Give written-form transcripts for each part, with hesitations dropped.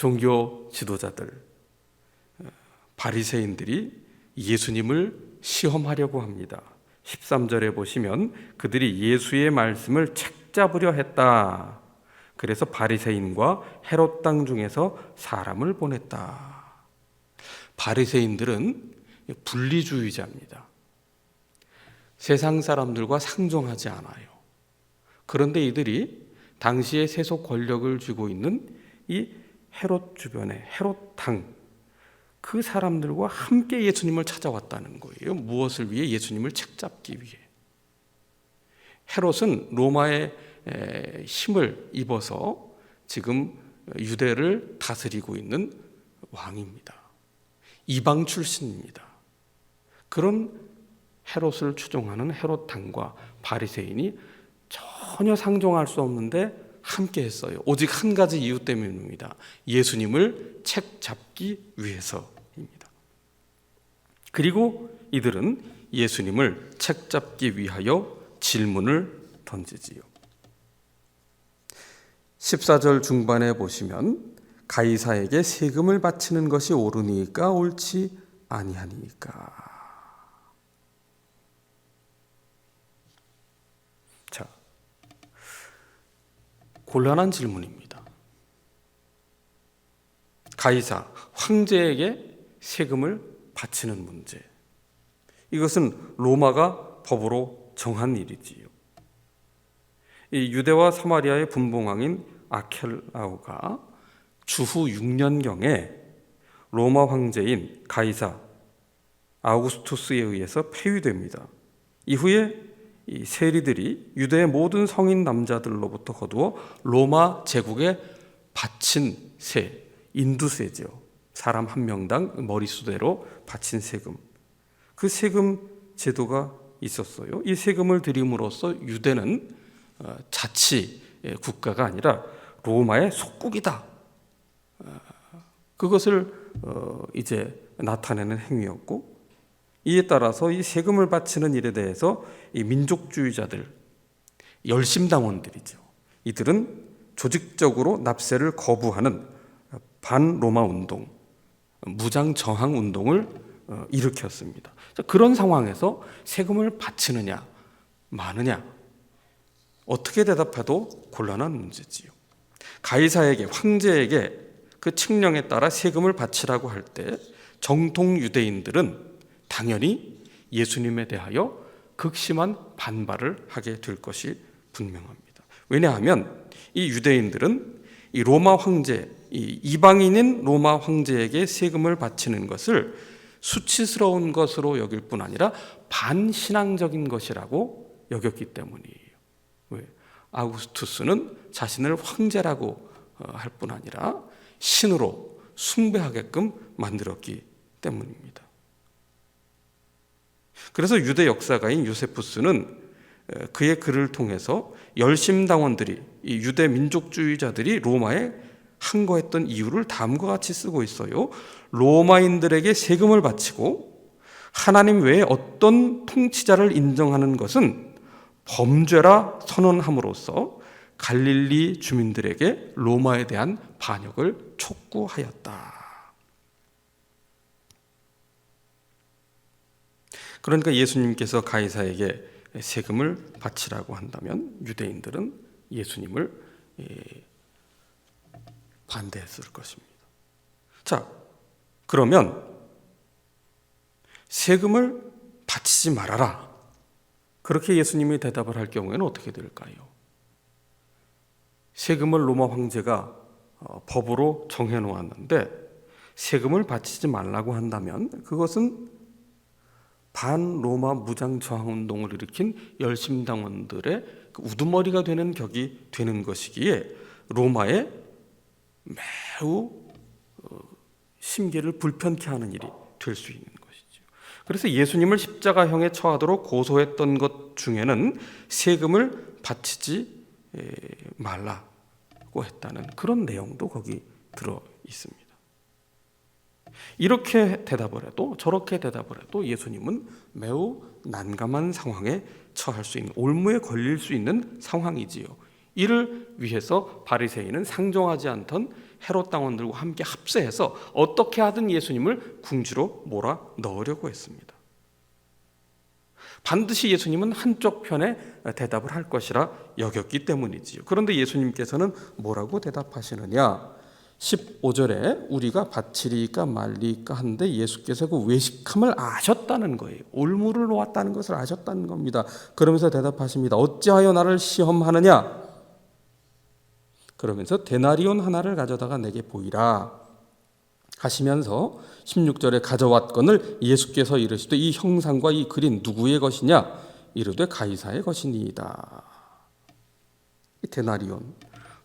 종교 지도자들, 바리새인들이 예수님을 시험하려고 합니다. 13절에 보시면 그들이 예수의 말씀을 책잡으려 했다. 그래서 바리새인과 헤롯 땅 중에서 사람을 보냈다. 바리새인들은 분리주의자입니다. 세상 사람들과 상종하지 않아요. 그런데 이들이 당시에 세속 권력을 쥐고 있는 이 헤롯 주변의 헤롯 당, 그 사람들과 함께 예수님을 찾아왔다는 거예요. 무엇을 위해? 예수님을 책잡기 위해. 헤롯은 로마의 힘을 입어서 지금 유대를 다스리고 있는 왕입니다. 이방 출신입니다. 그런 헤롯을 추종하는 헤롯 당과 바리새인이 전혀 상종할 수 없는데 함께 했어요. 오직 한 가지 이유 때문입니다. 예수님을 책잡기 위해서입니다. 그리고 이들은 예수님을 책잡기 위하여 질문을 던지지요. 14절 중반에 보시면 가이사에게 세금을 바치는 것이 옳으니까 옳지 아니하니까. 자, 곤란한 질문입니다. 가이사, 황제에게 세금을 바치는 문제. 이것은 로마가 법으로 정한 일이지요. 이 유대와 사마리아의 분봉왕인 아켈라오가 주후 6년경에 로마 황제인 가이사 아우구스투스에 의해서 폐위됩니다. 이후에 이 세리들이 유대의 모든 성인 남자들로부터 거두어 로마 제국에 바친 세, 인두세죠. 사람 한 명당 머릿수대로 바친 세금. 그 세금 제도가 있었어요. 이 세금을 들임으로써 유대는 자치 국가가 아니라 로마의 속국이다. 그것을 이제 나타내는 행위였고, 이에 따라서 이 세금을 바치는 일에 대해서 이 민족주의자들, 열심당원들이죠. 이들은 조직적으로 납세를 거부하는 반로마 운동, 무장 저항 운동을 일으켰습니다. 그런 상황에서 세금을 바치느냐 마느냐 어떻게 대답해도 곤란한 문제지요. 가이사에게, 황제에게 그 칙령에 따라 세금을 바치라고 할 때 정통 유대인들은 당연히 예수님에 대하여 극심한 반발을 하게 될 것이 분명합니다. 왜냐하면 이 유대인들은 이 로마 황제, 이 이방인인 로마 황제에게 세금을 바치는 것을 수치스러운 것으로 여길 뿐 아니라 반신앙적인 것이라고 여겼기 때문이에요. 왜? 아우구스투스는 자신을 황제라고 할 뿐 아니라 신으로 숭배하게끔 만들었기 때문입니다. 그래서 유대 역사가인 요세푸스는 그의 글을 통해서 열심당원들이, 이 유대 민족주의자들이 로마에 항거했던 이유를 다음과 같이 쓰고 있어요. 로마인들에게 세금을 바치고 하나님 외에 어떤 통치자를 인정하는 것은 범죄라 선언함으로써 갈릴리 주민들에게 로마에 대한 반역을 촉구하였다. 그러니까 예수님께서 가이사에게 세금을 바치라고 한다면 유대인들은 예수님을 반대했을 것입니다. 자, 그러면 세금을 바치지 말아라, 그렇게 예수님이 대답을 할 경우에는 어떻게 될까요? 세금을 로마 황제가 법으로 정해놓았는데 세금을 바치지 말라고 한다면 그것은 반로마 무장저항운동을 일으킨 열심당원들의 우두머리가 되는 격이 되는 것이기에 로마에 매우 심기를 불편케 하는 일이 될 수 있는 것이죠. 그래서 예수님을 십자가형에 처하도록 고소했던 것 중에는 세금을 바치지 말라고 했다는 그런 내용도 거기 들어 있습니다. 이렇게 대답을 해도 저렇게 대답을 해도 예수님은 매우 난감한 상황에 처할 수 있는, 올무에 걸릴 수 있는 상황이지요. 이를 위해서 바리새인은 상종하지 않던 헤롯 당원들과 함께 합세해서 어떻게 하든 예수님을 궁지로 몰아 넣으려고 했습니다. 반드시 예수님은 한쪽 편에 대답을 할 것이라 여겼기 때문이지요. 그런데 예수님께서는 뭐라고 대답하시느냐? 15절에 우리가 바치리까 말리까 하는데 예수께서 그 외식함을 아셨다는 거예요. 올무를 놓았다는 것을 아셨다는 겁니다. 그러면서 대답하십니다. 어찌하여 나를 시험하느냐? 그러면서 데나리온 하나를 가져다가 내게 보이라 하시면서 16절에 가져왔건을 예수께서 이르시되 이 형상과 이 글이 누구의 것이냐? 이르되 가이사의 것이니이다. 이 데나리온,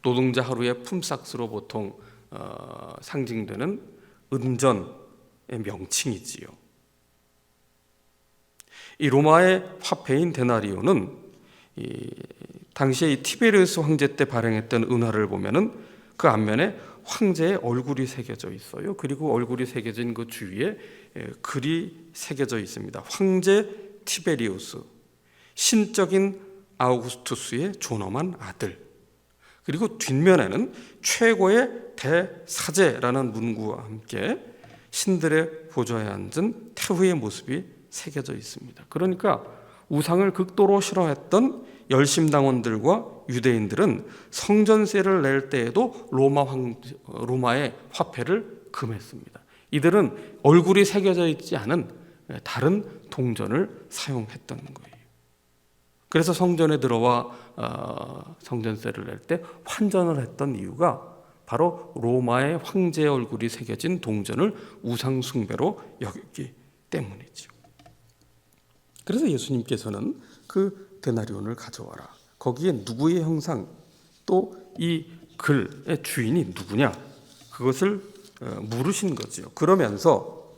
노동자 하루의 품삯으로 보통 상징되는 은전의 명칭이지요. 이 로마의 화폐인 데나리온은 당시에 이 티베리우스 황제 때 발행했던 은화를 보면은 그 앞면에 황제의 얼굴이 새겨져 있어요. 그리고 얼굴이 새겨진 그 주위에 글이 새겨져 있습니다. 황제 티베리우스, 신적인 아우구스투스의 존엄한 아들. 그리고 뒷면에는 최고의 대사제라는 문구와 함께 신들의 보좌에 앉은 태후의 모습이 새겨져 있습니다. 그러니까 우상을 극도로 싫어했던 열심당원들과 유대인들은 성전세를 낼 때에도 로마의 화폐를 금했습니다. 이들은 얼굴이 새겨져 있지 않은 다른 동전을 사용했던 거예요. 그래서 성전에 들어와 성전세를 낼 때 환전을 했던 이유가 바로 로마의 황제의 얼굴이 새겨진 동전을 우상 숭배로 여겼기 때문이죠. 그래서 예수님께서는 그 데나리온을 가져와라. 거기에 누구의 형상, 또 이 글의 주인이 누구냐, 그것을 물으신 거죠. 그러면서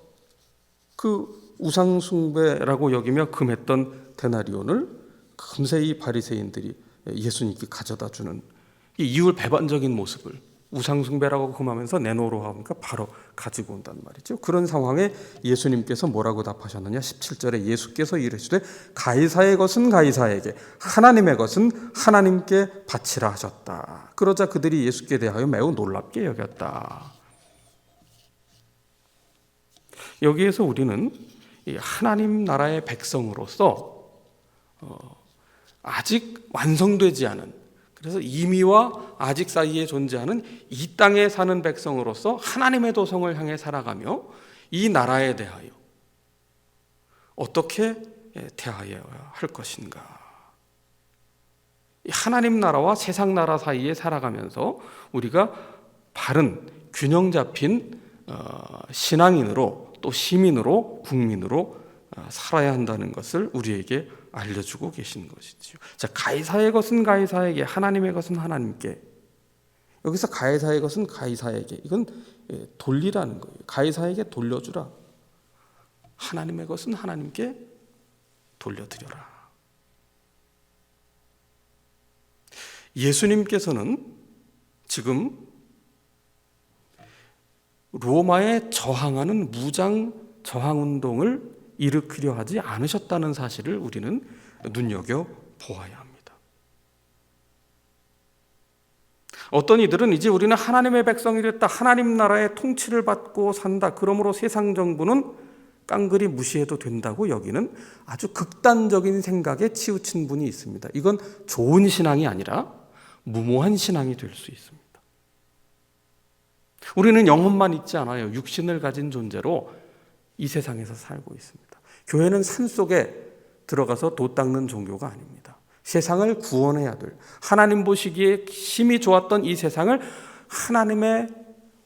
그 우상 숭배라고 여기며 금했던 데나리온을 금세 이 바리새인들이 예수님께 가져다 주는 이 이율배반적인 모습을 우상 숭배라고 금하면서 내놓으러 하니까 바로 가지고 온단 말이죠. 그런 상황에 예수님께서 뭐라고 답하셨느냐? 17절에 예수께서 이르시되 가이사의 것은 가이사에게, 하나님의 것은 하나님께 바치라 하셨다. 그러자 그들이 예수께 대하여 매우 놀랍게 여겼다. 여기에서 우리는 이 하나님 나라의 백성으로서 아직 완성되지 않은, 그래서 이미와 아직 사이에 존재하는 이 땅에 사는 백성으로서 하나님의 도성을 향해 살아가며 이 나라에 대하여 어떻게 대하여야 할 것인가. 하나님 나라와 세상 나라 사이에 살아가면서 우리가 바른 균형 잡힌 신앙인으로, 또 시민으로, 국민으로 살아야 한다는 것을 우리에게 알려주고 계신 것이지요. 자, 가이사의 것은 가이사에게, 하나님의 것은 하나님께. 여기서 가이사의 것은 가이사에게, 이건 돌리라는 거예요. 가이사에게 돌려주라. 하나님의 것은 하나님께 돌려드려라. 예수님께서는 지금 로마에 저항하는 무장 저항운동을 일으키려 하지 않으셨다는 사실을 우리는 눈여겨보아야 합니다. 어떤 이들은 이제 우리는 하나님의 백성이 됐다, 하나님 나라의 통치를 받고 산다, 그러므로 세상 정부는 깡그리 무시해도 된다고 여기는 아주 극단적인 생각에 치우친 분이 있습니다. 이건 좋은 신앙이 아니라 무모한 신앙이 될 수 있습니다. 우리는 영혼만 있지 않아요. 육신을 가진 존재로 이 세상에서 살고 있습니다. 교회는 산속에 들어가서 도 닦는 종교가 아닙니다. 세상을 구원해야 될, 하나님 보시기에 심히 좋았던 이 세상을 하나님의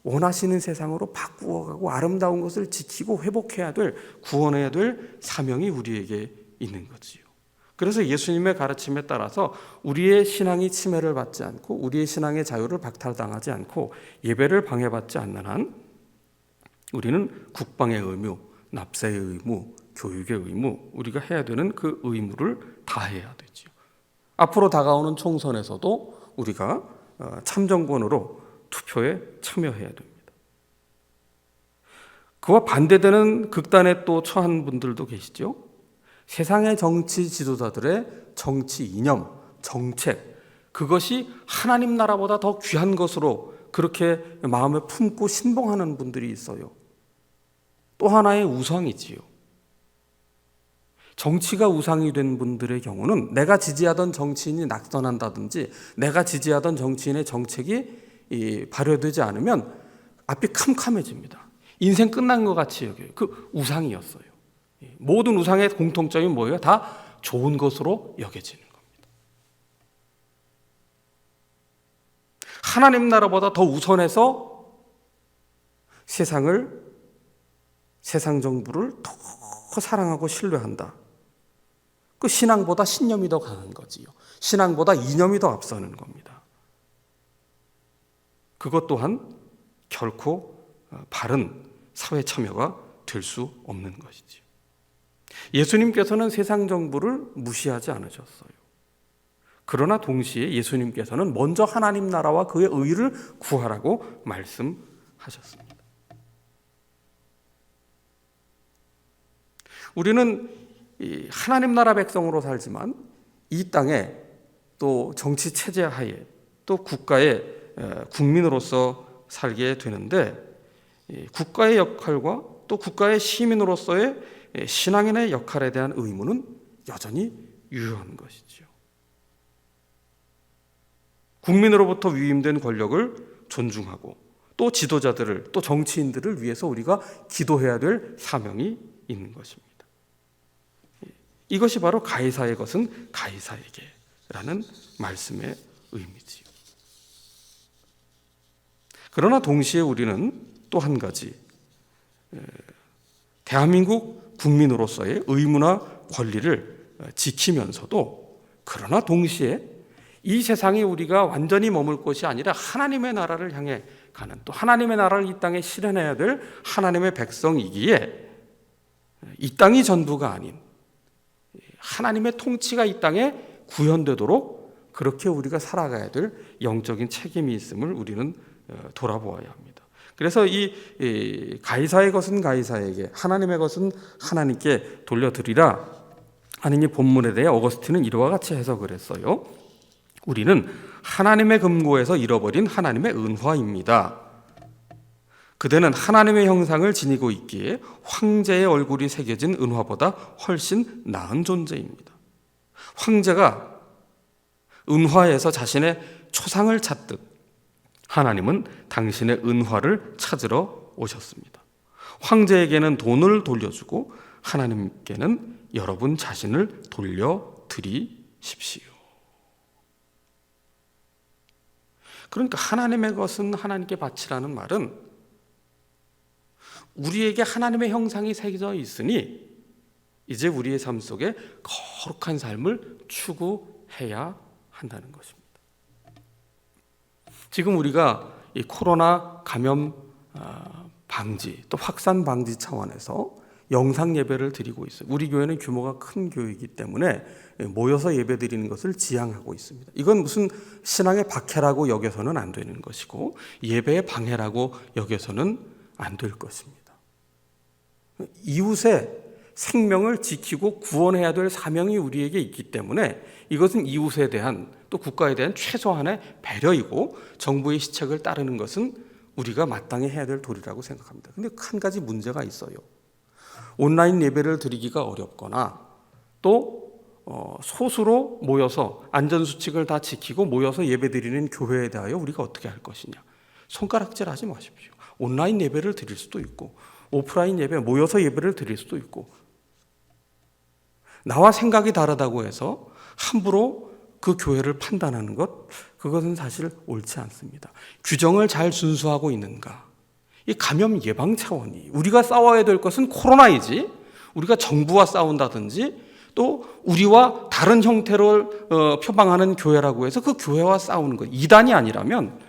원하시는 세상으로 바꾸어가고 아름다운 것을 지키고 회복해야 될, 구원해야 될 사명이 우리에게 있는 거지요. 그래서 예수님의 가르침에 따라서 우리의 신앙이 침해를 받지 않고 우리의 신앙의 자유를 박탈당하지 않고 예배를 방해받지 않는 한 우리는 국방의 의무, 납세의 의무, 교육의 의무, 우리가 해야 되는 그 의무를 다해야 되죠. 앞으로 다가오는 총선에서도 우리가 참정권으로 투표에 참여해야 됩니다. 그와 반대되는 극단에 또 처한 분들도 계시죠. 세상의 정치 지도자들의 정치 이념, 정책, 그것이 하나님 나라보다 더 귀한 것으로 그렇게 마음에 품고 신봉하는 분들이 있어요. 또 하나의 우상이지요. 정치가 우상이 된 분들의 경우는 내가 지지하던 정치인이 낙선한다든지 내가 지지하던 정치인의 정책이 발효되지 않으면 앞이 캄캄해집니다. 인생 끝난 것 같이 여겨요. 그 우상이었어요. 모든 우상의 공통점이 뭐예요? 다 좋은 것으로 여겨지는 겁니다. 하나님 나라보다 더 우선해서 세상 정부를 더 사랑하고 신뢰한다. 그 신앙보다 신념이 더 강한 거지요. 신앙보다 이념이 더 앞서는 겁니다. 그것 또한 결코 바른 사회 참여가 될 수 없는 것이지요. 예수님께서는 세상 정부를 무시하지 않으셨어요. 그러나 동시에 예수님께서는 먼저 하나님 나라와 그의 의를 구하라고 말씀하셨습니다. 우리는 하나님 나라 백성으로 살지만 이 땅에 또 정치 체제 하에 또 국가의 국민으로서 살게 되는데 국가의 역할과 또 국가의 시민으로서의 신앙인의 역할에 대한 의무는 여전히 유효한 것이죠. 국민으로부터 위임된 권력을 존중하고 또 지도자들을 또 정치인들을 위해서 우리가 기도해야 될 사명이 있는 것입니다. 이것이 바로 가이사의 것은 가이사에게라는 말씀의 의미지요. 그러나 동시에 우리는 또 한 가지 대한민국 국민으로서의 의무나 권리를 지키면서도 그러나 동시에 이 세상에 우리가 완전히 머물 것이 아니라 하나님의 나라를 향해 가는 또 하나님의 나라를 이 땅에 실현해야 될 하나님의 백성이기에 이 땅이 전부가 아닌 하나님의 통치가 이 땅에 구현되도록 그렇게 우리가 살아가야 될 영적인 책임이 있음을 우리는 돌아보아야 합니다. 그래서 이 가이사의 것은 가이사에게 하나님의 것은 하나님께 돌려드리라 하는 이 본문에 대해 어거스틴은 이와 같이 해석을 했어요. 우리는 하나님의 금고에서 잃어버린 하나님의 은화입니다. 그대는 하나님의 형상을 지니고 있기에 황제의 얼굴이 새겨진 은화보다 훨씬 나은 존재입니다. 황제가 은화에서 자신의 초상을 찾듯 하나님은 당신의 은화를 찾으러 오셨습니다. 황제에게는 돈을 돌려주고 하나님께는 여러분 자신을 돌려드리십시오. 그러니까 하나님의 것은 하나님께 바치라는 말은 우리에게 하나님의 형상이 새겨져 있으니 이제 우리의 삶 속에 거룩한 삶을 추구해야 한다는 것입니다. 지금 우리가 이 코로나 감염 방지 또 확산 방지 차원에서 영상 예배를 드리고 있어요. 우리 교회는 규모가 큰 교회이기 때문에 모여서 예배 드리는 것을 지향하고 있습니다. 이건 무슨 신앙의 박해라고 여겨서는 안 되는 것이고 예배의 방해라고 여겨서는 안 될 것입니다. 이웃의 생명을 지키고 구원해야 될 사명이 우리에게 있기 때문에 이것은 이웃에 대한 또 국가에 대한 최소한의 배려이고 정부의 시책을 따르는 것은 우리가 마땅히 해야 될 도리라고 생각합니다. 그런데 한 가지 문제가 있어요. 온라인 예배를 드리기가 어렵거나 또 소수로 모여서 안전수칙을 다 지키고 모여서 예배 드리는 교회에 대하여 우리가 어떻게 할 것이냐. 손가락질 하지 마십시오. 온라인 예배를 드릴 수도 있고 오프라인 예배 모여서 예배를 드릴 수도 있고 나와 생각이 다르다고 해서 함부로 그 교회를 판단하는 것 그것은 사실 옳지 않습니다. 규정을 잘 준수하고 있는가? 이 감염 예방 차원이 우리가 싸워야 될 것은 코로나이지 우리가 정부와 싸운다든지 또 우리와 다른 형태를 표방하는 교회라고 해서 그 교회와 싸우는 것 이단이 아니라면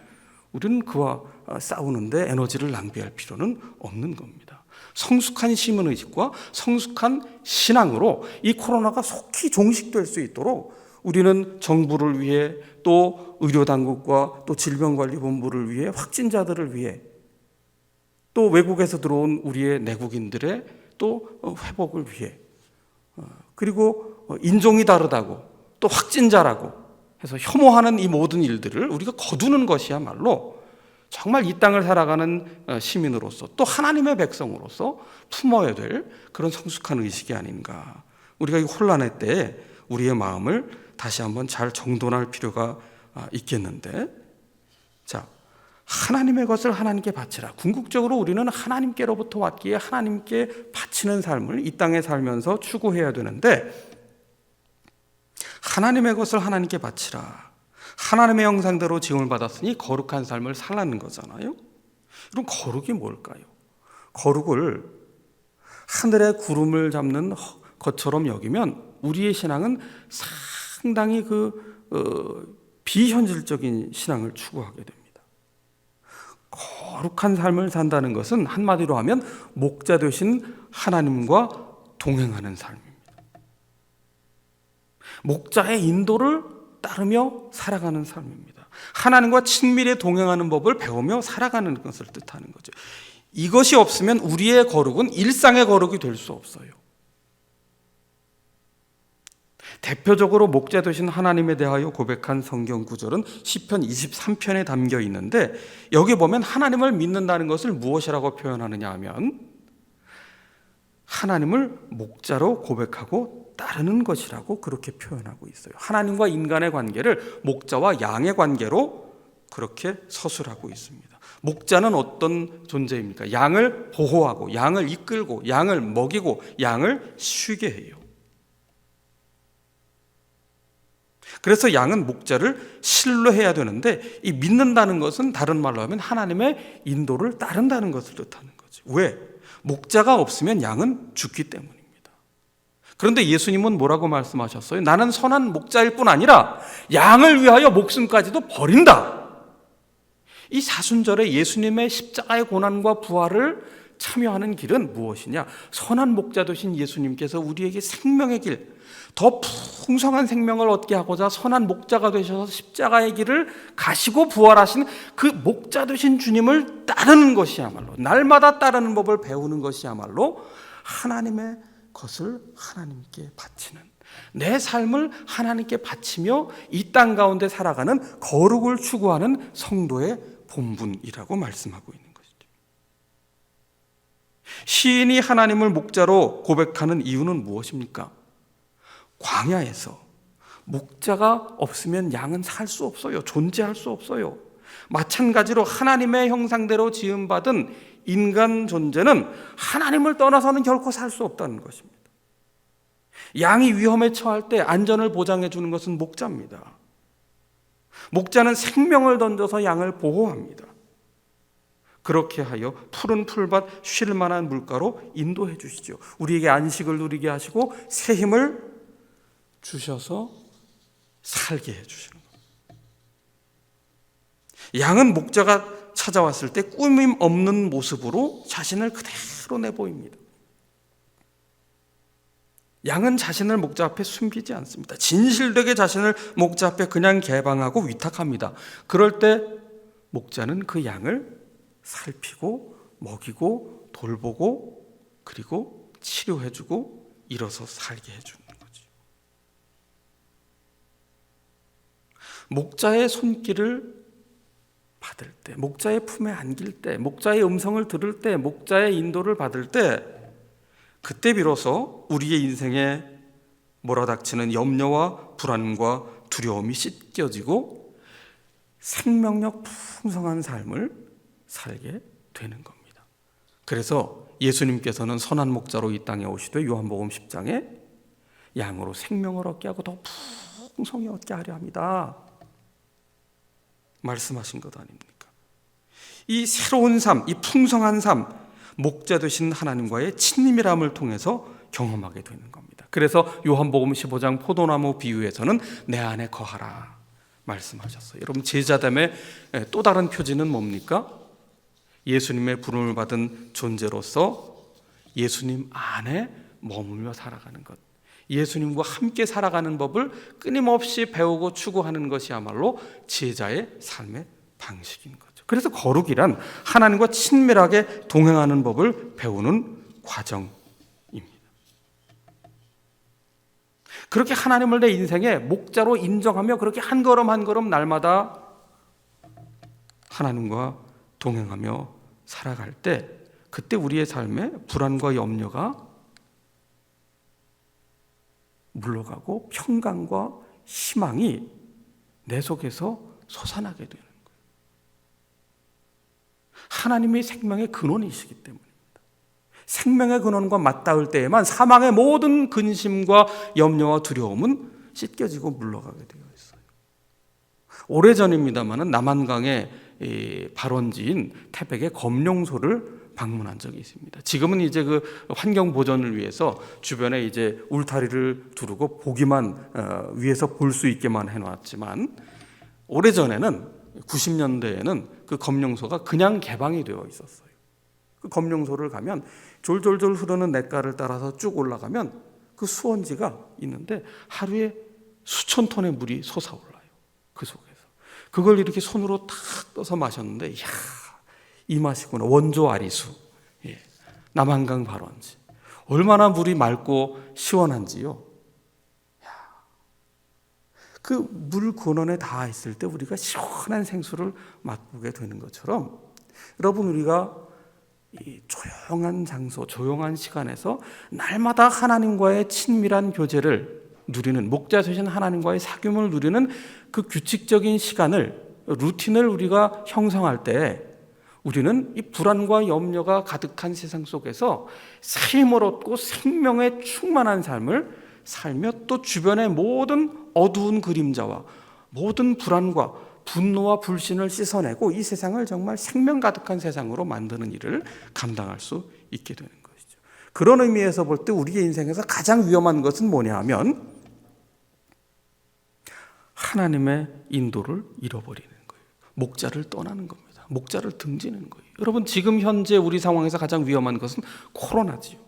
우리는 그와 싸우는데 에너지를 낭비할 필요는 없는 겁니다. 성숙한 시민의식과 성숙한 신앙으로 이 코로나가 속히 종식될 수 있도록 우리는 정부를 위해 또 의료당국과 또 질병관리본부를 위해 확진자들을 위해 또 외국에서 들어온 우리의 내국인들의 또 회복을 위해 그리고 인종이 다르다고 또 확진자라고 해서 혐오하는 이 모든 일들을 우리가 거두는 것이야말로 정말 이 땅을 살아가는 시민으로서 또 하나님의 백성으로서 품어야 될 그런 성숙한 의식이 아닌가. 우리가 이 혼란의 때에 우리의 마음을 다시 한번 잘 정돈할 필요가 있겠는데, 자, 하나님의 것을 하나님께 바치라. 궁극적으로 우리는 하나님께로부터 왔기에 하나님께 바치는 삶을 이 땅에 살면서 추구해야 되는데, 하나님의 것을 하나님께 바치라. 하나님의 형상대로 지음을 받았으니 거룩한 삶을 살라는 거잖아요. 그럼 거룩이 뭘까요? 거룩을 하늘의 구름을 잡는 것처럼 여기면 우리의 신앙은 상당히 비현실적인 신앙을 추구하게 됩니다. 거룩한 삶을 산다는 것은 한마디로 하면 목자 되신 하나님과 동행하는 삶입니다. 목자의 인도를 따르며 살아가는 삶입니다. 하나님과 친밀히 동행하는 법을 배우며 살아가는 것을 뜻하는 거죠. 이것이 없으면 우리의 거룩은 일상의 거룩이 될 수 없어요. 대표적으로 목자 되신 하나님에 대하여 고백한 성경 구절은 시편 23편에 담겨 있는데, 여기 보면 하나님을 믿는다는 것을 무엇이라고 표현하느냐 하면 하나님을 목자로 고백하고 따르는 것이라고 그렇게 표현하고 있어요. 하나님과 인간의 관계를 목자와 양의 관계로 그렇게 서술하고 있습니다. 목자는 어떤 존재입니까? 양을 보호하고 양을 이끌고 양을 먹이고 양을 쉬게 해요. 그래서 양은 목자를 신뢰해야 되는데, 이 믿는다는 것은 다른 말로 하면 하나님의 인도를 따른다는 것을 뜻하는 거죠. 왜? 목자가 없으면 양은 죽기 때문입니다. 그런데 예수님은 뭐라고 말씀하셨어요? 나는 선한 목자일 뿐 아니라 양을 위하여 목숨까지도 버린다. 이 사순절에 예수님의 십자가의 고난과 부활을 참여하는 길은 무엇이냐? 선한 목자 되신 예수님께서 우리에게 생명의 길, 더 풍성한 생명을 얻게 하고자 선한 목자가 되셔서 십자가의 길을 가시고 부활하신 그 목자 되신 주님을 따르는 것이야말로, 날마다 따르는 법을 배우는 것이야말로 하나님의 것을 하나님께 바치는, 내 삶을 하나님께 바치며 이 땅 가운데 살아가는 거룩을 추구하는 성도의 본분이라고 말씀하고 있는 것이죠. 시인이 하나님을 목자로 고백하는 이유는 무엇입니까? 광야에서 목자가 없으면 양은 살 수 없어요. 존재할 수 없어요. 마찬가지로 하나님의 형상대로 지음받은 인간 존재는 하나님을 떠나서는 결코 살 수 없다는 것입니다. 양이 위험에 처할 때 안전을 보장해 주는 것은 목자입니다. 목자는 생명을 던져서 양을 보호합니다. 그렇게 하여 푸른 풀밭 쉴 만한 물가로 인도해 주시죠. 우리에게 안식을 누리게 하시고 새 힘을 주셔서 살게 해 주시는 겁니다. 양은 목자가 찾아왔을 때 꾸밈 없는 모습으로 자신을 그대로 내보입니다. 양은 자신을 목자 앞에 숨기지 않습니다. 진실되게 자신을 목자 앞에 그냥 개방하고 위탁합니다. 그럴 때 목자는 그 양을 살피고 먹이고 돌보고 그리고 치료해주고 일어서 살게 해주는 거죠. 목자의 손길을 받을 때, 목자의 품에 안길 때, 목자의 음성을 들을 때, 목자의 인도를 받을 때, 그때 비로소 우리의 인생에 몰아닥치는 염려와 불안과 두려움이 씻겨지고 생명력 풍성한 삶을 살게 되는 겁니다. 그래서 예수님께서는 선한 목자로 이 땅에 오시되 요한복음 10장에 양으로 생명을 얻게 하고 더 풍성히 얻게 하려 합니다. 말씀하신 것 아닙니까? 이 새로운 삶, 이 풍성한 삶, 목자 되신 하나님과의 친밀함을 통해서 경험하게 되는 겁니다. 그래서 요한복음 15장 포도나무 비유에서는 내 안에 거하라 말씀하셨어요. 여러분, 제자됨의 또 다른 표지는 뭡니까? 예수님의 부름을 받은 존재로서 예수님 안에 머물며 살아가는 것, 예수님과 함께 살아가는 법을 끊임없이 배우고 추구하는 것이야말로 제자의 삶의 방식인 거죠. 그래서 거룩이란 하나님과 친밀하게 동행하는 법을 배우는 과정입니다. 그렇게 하나님을 내 인생의 목자로 인정하며 그렇게 한 걸음 한 걸음 날마다 하나님과 동행하며 살아갈 때 그때 우리의 삶에 불안과 염려가 물러가고 평강과 희망이 내 속에서 솟아나게 되는 거예요. 하나님이 생명의 근원이시기 때문입니다. 생명의 근원과 맞닿을 때에만 사망의 모든 근심과 염려와 두려움은 씻겨지고 물러가게 되어 있어요. 오래전입니다마는 남한강의 발원지인 태백의 검룡소를 방문한 적이 있습니다. 지금은 이제 그 환경 보전을 위해서 주변에 이제 울타리를 두르고 보기만 위에서 볼 수 있게만 해놨지만 오래전에는 90년대에는 그 검룡소가 그냥 개방이 되어 있었어요. 그 검룡소를 가면 졸졸졸 흐르는 냇가를 따라서 쭉 올라가면 그 수원지가 있는데 하루에 수천 톤의 물이 솟아올라요. 그 속에서 그걸 이렇게 손으로 탁 떠서 마셨는데 이야, 이 맛이구나. 원조 아리수. 예. 남한강 발원지. 얼마나 물이 맑고 시원한지요. 그 물 근원에 닿아 있을 때 우리가 시원한 생수를 맛보게 되는 것처럼 여러분, 우리가 이 조용한 장소, 조용한 시간에서 날마다 하나님과의 친밀한 교제를 누리는, 목자 되신 하나님과의 사귐을 누리는 그 규칙적인 시간을, 루틴을 우리가 형성할 때 우리는 이 불안과 염려가 가득한 세상 속에서 쉼을 얻고 생명에 충만한 삶을 살며 또 주변의 모든 어두운 그림자와 모든 불안과 분노와 불신을 씻어내고 이 세상을 정말 생명 가득한 세상으로 만드는 일을 감당할 수 있게 되는 것이죠. 그런 의미에서 볼 때 우리의 인생에서 가장 위험한 것은 뭐냐 하면 하나님의 인도를 잃어버리는 거예요. 목자를 떠나는 겁니다. 목자를 등지는 거예요. 여러분, 지금 현재 우리 상황에서 가장 위험한 것은 코로나지요.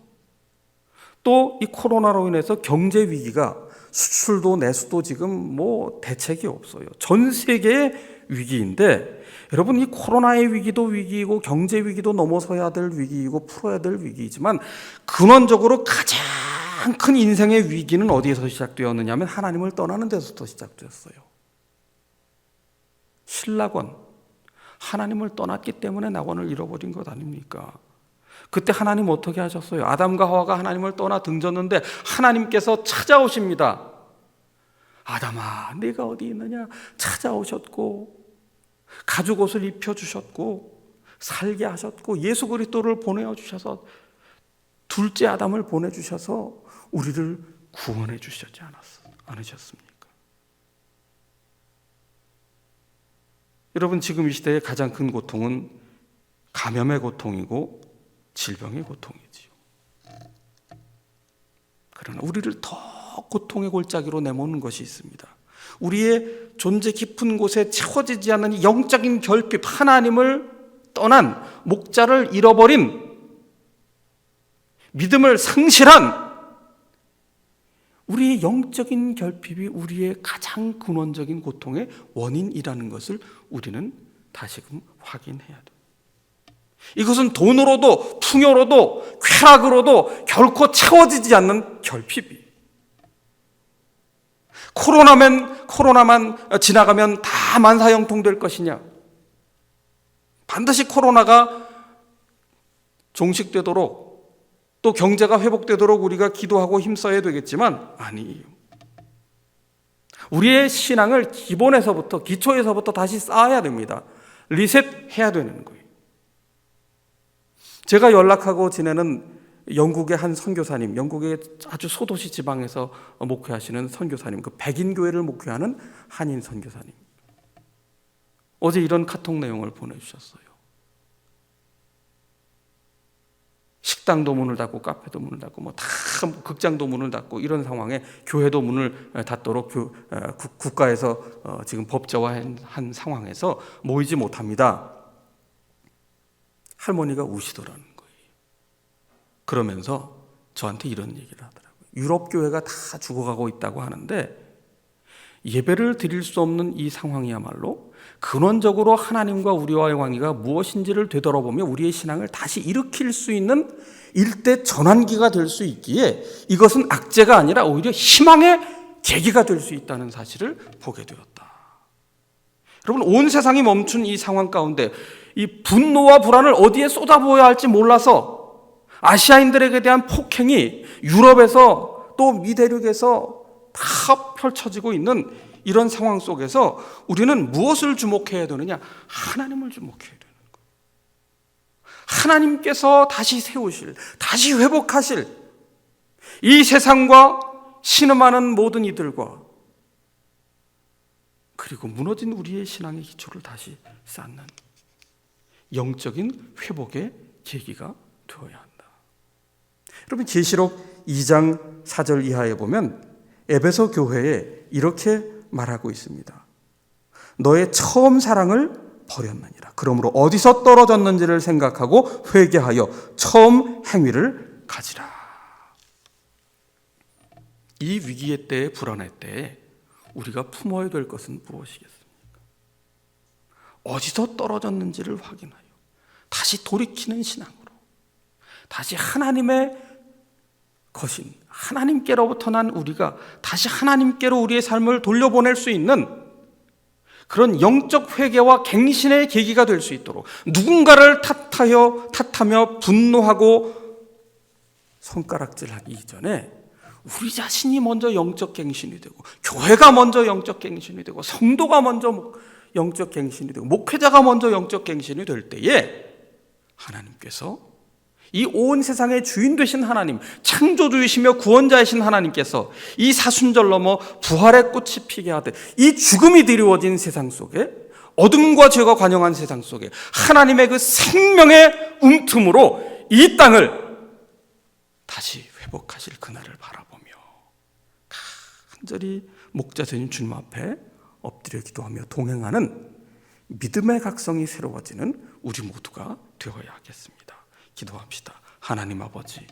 또 이 코로나로 인해서 경제 위기가, 수출도 내수도 지금 뭐 대책이 없어요. 전 세계의 위기인데 여러분, 이 코로나의 위기도 위기이고 경제 위기도 넘어서야 될 위기이고 풀어야 될 위기이지만 근원적으로 가장 큰 인생의 위기는 어디에서 시작되었느냐 하면 하나님을 떠나는 데서부터 시작되었어요. 신라권, 하나님을 떠났기 때문에 낙원을 잃어버린 것 아닙니까? 그때 하나님 어떻게 하셨어요? 아담과 하와가 하나님을 떠나 등졌는데 하나님께서 찾아오십니다. 아담아, 네가 어디 있느냐? 찾아오셨고 가죽 옷을 입혀주셨고 살게 하셨고 예수 그리스도를 보내주셔서 둘째 아담을 보내주셔서 우리를 구원해 주셨지 않으셨습니까? 여러분, 지금 이 시대의 가장 큰 고통은 감염의 고통이고 질병의 고통이지요. 그러나 우리를 더 고통의 골짜기로 내모는 것이 있습니다. 우리의 존재 깊은 곳에 채워지지 않는 이 영적인 결핍, 하나님을 떠난, 목자를 잃어버린, 믿음을 상실한 우리의 영적인 결핍이 우리의 가장 근원적인 고통의 원인이라는 것을 우리는 다시금 확인해야 됩니다. 이것은 돈으로도 풍요로도 쾌락으로도 결코 채워지지 않는 결핍이. 코로나만 지나가면 다 만사형통될 것이냐? 반드시 코로나가 종식되도록 또 경제가 회복되도록 우리가 기도하고 힘써야 되겠지만 아니에요. 우리의 신앙을 기본에서부터, 기초에서부터 다시 쌓아야 됩니다. 리셋해야 되는 거예요. 제가 연락하고 지내는 영국의 한 선교사님, 영국의 아주 소도시 지방에서 목회하시는 선교사님, 그 백인교회를 목회하는 한인 선교사님, 어제 이런 카톡 내용을 보내주셨어요. 식당도 문을 닫고 카페도 문을 닫고 뭐 다 극장도 문을 닫고 이런 상황에 교회도 문을 닫도록 국가에서 지금 법제화한 상황에서 모이지 못합니다. 할머니가 우시더라는 거예요. 그러면서 저한테 이런 얘기를 하더라고요. 유럽 교회가 다 죽어가고 있다고 하는데 예배를 드릴 수 없는 이 상황이야말로 근원적으로 하나님과 우리와의 관계가 무엇인지를 되돌아보며 우리의 신앙을 다시 일으킬 수 있는 일대 전환기가 될 수 있기에 이것은 악재가 아니라 오히려 희망의 계기가 될 수 있다는 사실을 보게 되었다. 여러분, 온 세상이 멈춘 이 상황 가운데 이 분노와 불안을 어디에 쏟아부어야 할지 몰라서 아시아인들에게 대한 폭행이 유럽에서 또 미대륙에서 다 펼쳐지고 있는 이런 상황 속에서 우리는 무엇을 주목해야 되느냐? 하나님을 주목해야 되는 거예요. 하나님께서 다시 세우실, 다시 회복하실 이 세상과 신음하는 모든 이들과 그리고 무너진 우리의 신앙의 기초를 다시 쌓는 영적인 회복의 계기가 되어야 한다. 여러분, 계시록 2장 4절 이하에 보면 에베소 교회에 이렇게 말하고 있습니다. 너의 처음 사랑을 버렸느니라. 그러므로 어디서 떨어졌는지를 생각하고 회개하여 처음 행위를 가지라. 이 위기의 때에, 불안의 때에 우리가 품어야 될 것은 무엇이겠습니까? 어디서 떨어졌는지를 확인하여 다시 돌이키는 신앙으로, 다시 하나님의 것인 하나님께로부터 난 우리가 다시 하나님께로 우리의 삶을 돌려보낼 수 있는 그런 영적 회개와 갱신의 계기가 될 수 있도록, 누군가를 탓하며 분노하고 손가락질하기 이전에 우리 자신이 먼저 영적 갱신이 되고, 교회가 먼저 영적 갱신이 되고, 성도가 먼저 영적 갱신이 되고, 목회자가 먼저 영적 갱신이 될 때에 하나님께서 이 온 세상의 주인 되신 하나님, 창조주이시며 구원자이신 하나님께서 이 사순절 넘어 부활의 꽃이 피게 하듯 이 죽음이 드리워진 세상 속에, 어둠과 죄가 관영한 세상 속에 하나님의 그 생명의 움틈으로 이 땅을 다시 회복하실 그날을 바라보며 간절히 목자 되신 주님 앞에 엎드려 기도하며 동행하는 믿음의 각성이 새로워지는 우리 모두가 되어야 하겠습니다. 기도합시다. 하나님 아버지,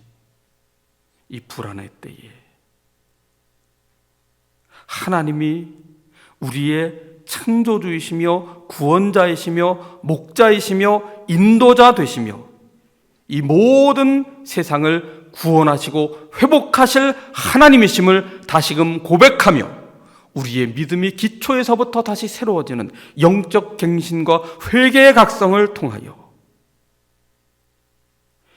이 불안의 때에 하나님이 우리의 창조주이시며 구원자이시며 목자이시며 인도자 되시며 이 모든 세상을 구원하시고 회복하실 하나님이심을 다시금 고백하며 우리의 믿음이 기초에서부터 다시 새로워지는 영적 갱신과 회개의 각성을 통하여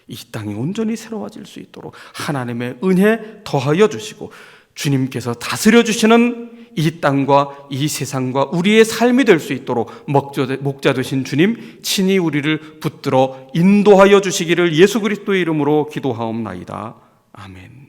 이 땅이 온전히 새로워질 수 있도록 하나님의 은혜 더하여 주시고, 주님께서 다스려 주시는 이 땅과 이 세상과 우리의 삶이 될 수 있도록 목자 되신 주님 친히 우리를 붙들어 인도하여 주시기를 예수 그리스도의 이름으로 기도하옵나이다. 아멘.